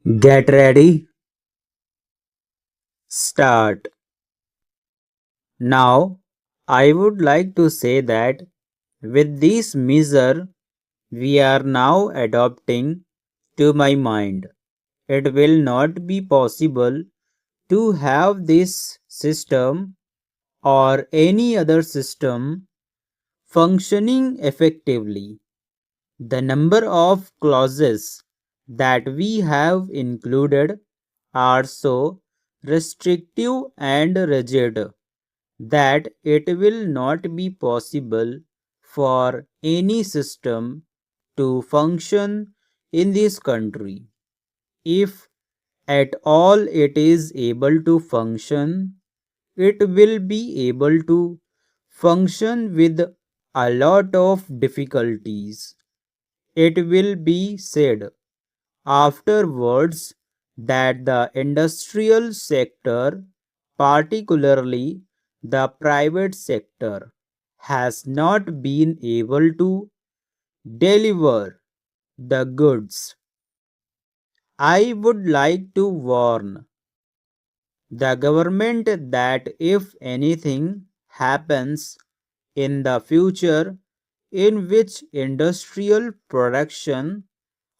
Get ready, start. Now, I would like to say that with this measure we are now adopting, to my mind, it will not be possible to have this system or any other system functioning effectively. The number of clauses that we have included are so restrictive and rigid that it will not be possible for any system to function in this country. If at all it is able to function, it will be able to function with a lot of difficulties. It will be said afterwards that the industrial sector, particularly the private sector, has not been able to deliver the goods. I would like to warn the government that if anything happens in the future in which industrial production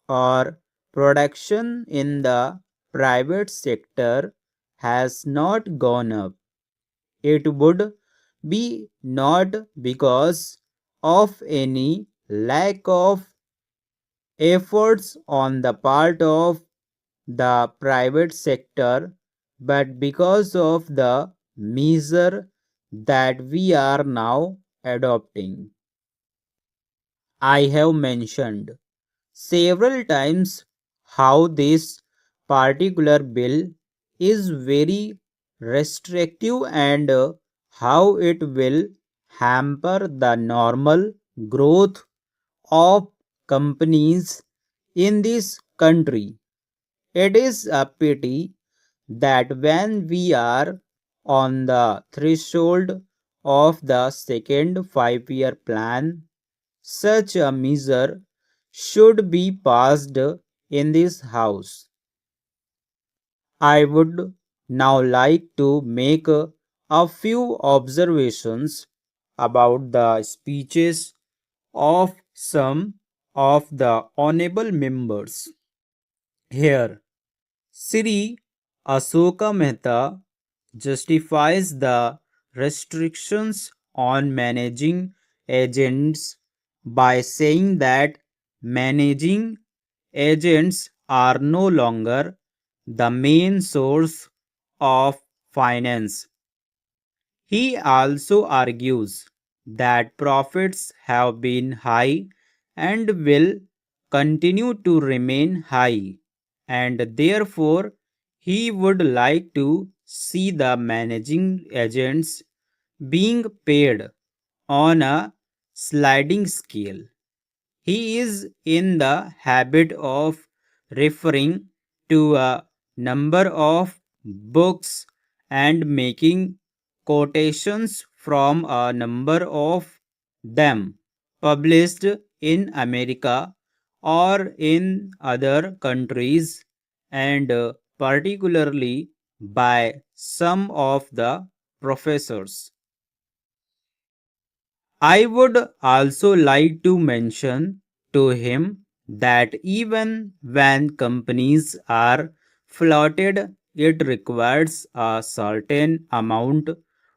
or production in the private sector has not gone up, it would be not because of any lack of efforts on the part of the private sector, but because of the measure that we are now adopting. I have mentioned several times how this particular bill is very restrictive and how it will hamper the normal growth of companies in this country. It is a pity that when we are on the threshold of the second 5-year plan, such a measure should be passed in this House. I would now like to make a few observations about the speeches of some of the honorable members. Here, Sri Asoka Mehta justifies the restrictions on managing agents by saying that managing agents are no longer the main source of finance. He also argues that profits have been high and will continue to remain high, and therefore he would like to see the managing agents being paid on a sliding scale. He is in the habit of referring to a number of books and making quotations from a number of them published in America or in other countries, and particularly by some of the professors. I would also like to mention to him that even when companies are floated, it requires a certain amount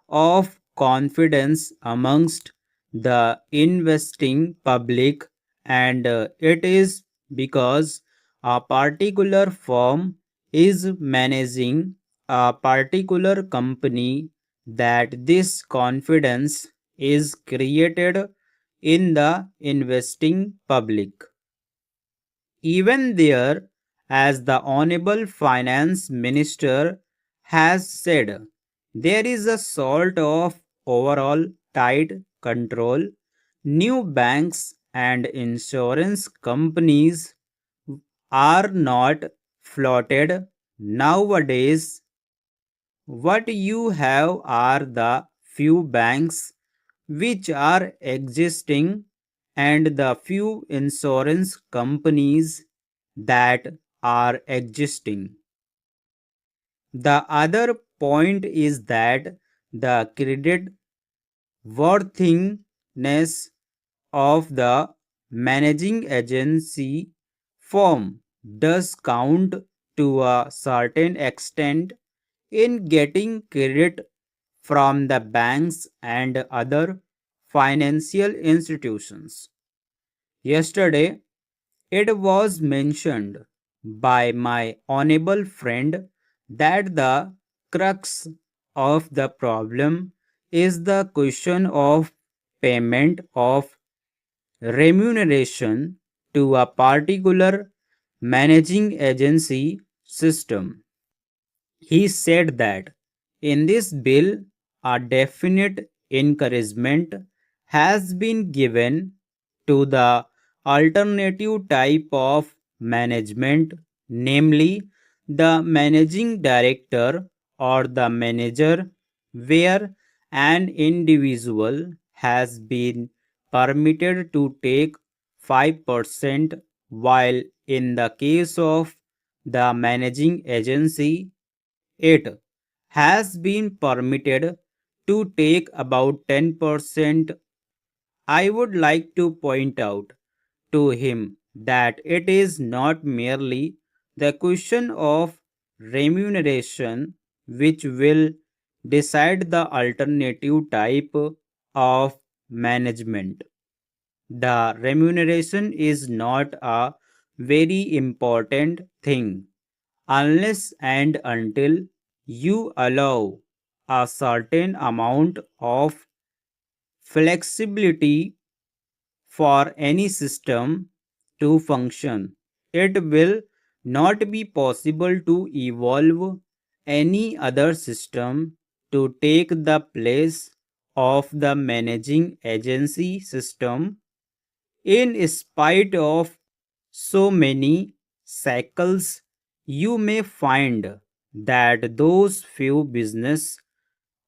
of confidence amongst the investing public, and it is because a particular firm is managing a particular company that this confidence is created in the investing public. Even there, as the Honorable Finance Minister has said, there is a sort of overall tight control. New banks and insurance companies are not floated nowadays. What you have are the few banks which are existing and the few insurance companies that are existing. The other point is that the credit worthiness of the managing agency firm does count to a certain extent in getting credit from the banks and other financial institutions. Yesterday, it was mentioned by my honorable friend that the crux of the problem is the question of payment of remuneration to a particular managing agency system. He said that in this bill, a definite encouragement has been given to the alternative type of management, namely the managing director or the manager, where an individual has been permitted to take 5%, while in the case of the managing agency, it has been permitted to take about 10%. I would like to point out to him that it is not merely the question of remuneration which will decide the alternative type of management. The remuneration is not a very important thing unless and until you allow a certain amount of flexibility for any system to function. It will not be possible to evolve any other system to take the place of the managing agency system in spite of so many cycles. You may find that those few business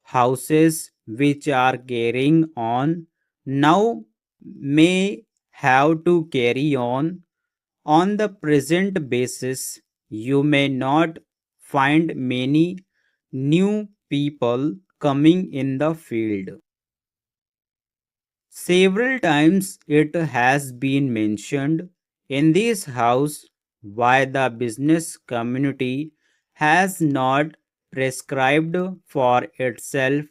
houses which are carrying on now may have to carry on the present basis. You may not find many new people coming in the field. Several times it has been mentioned in this house why the business community has not prescribed for itself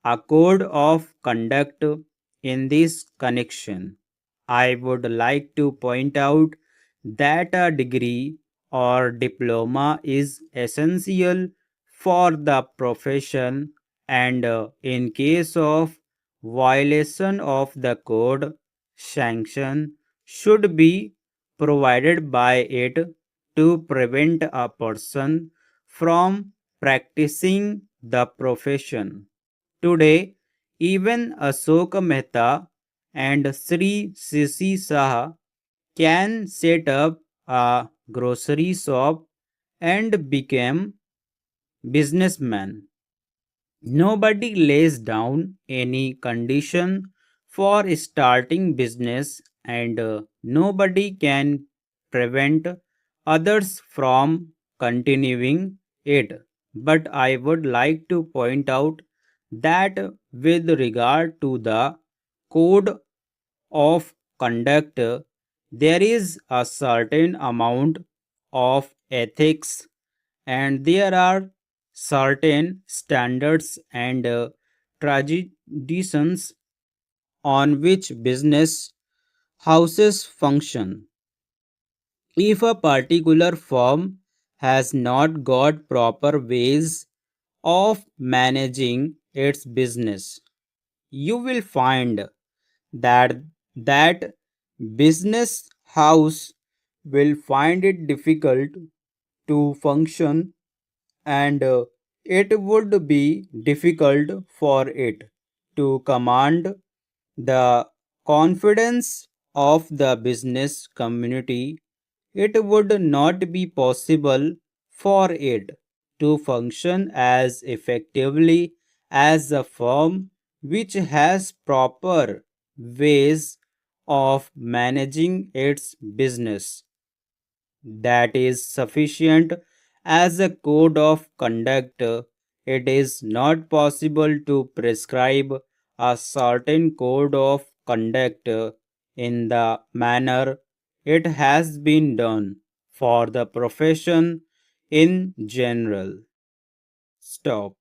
a code of conduct in this connection. I would like to point out that a degree or diploma is essential for the profession, and in case of violation of the code, sanction should be provided by it to prevent a person from practicing the profession. Today, even Ashoka Mehta and Sri Sisi Saha can set up a grocery shop and become businessmen. Nobody lays down any condition for starting business, and nobody can prevent others from continuing it. But I would like to point out that with regard to the code of conduct, there is a certain amount of ethics, and there are certain standards and traditions on which business houses function. If a particular firm has not got proper ways of managing its business, you will find that that business house will find it difficult to function, and it would be difficult for it to command the confidence of the business community. It would not be possible for it to function as effectively as a firm which has proper ways of managing its business. that is sufficient as a code of conduct. It is not possible to prescribe a certain code of conduct in the manner it has been done for the profession in general. Stop.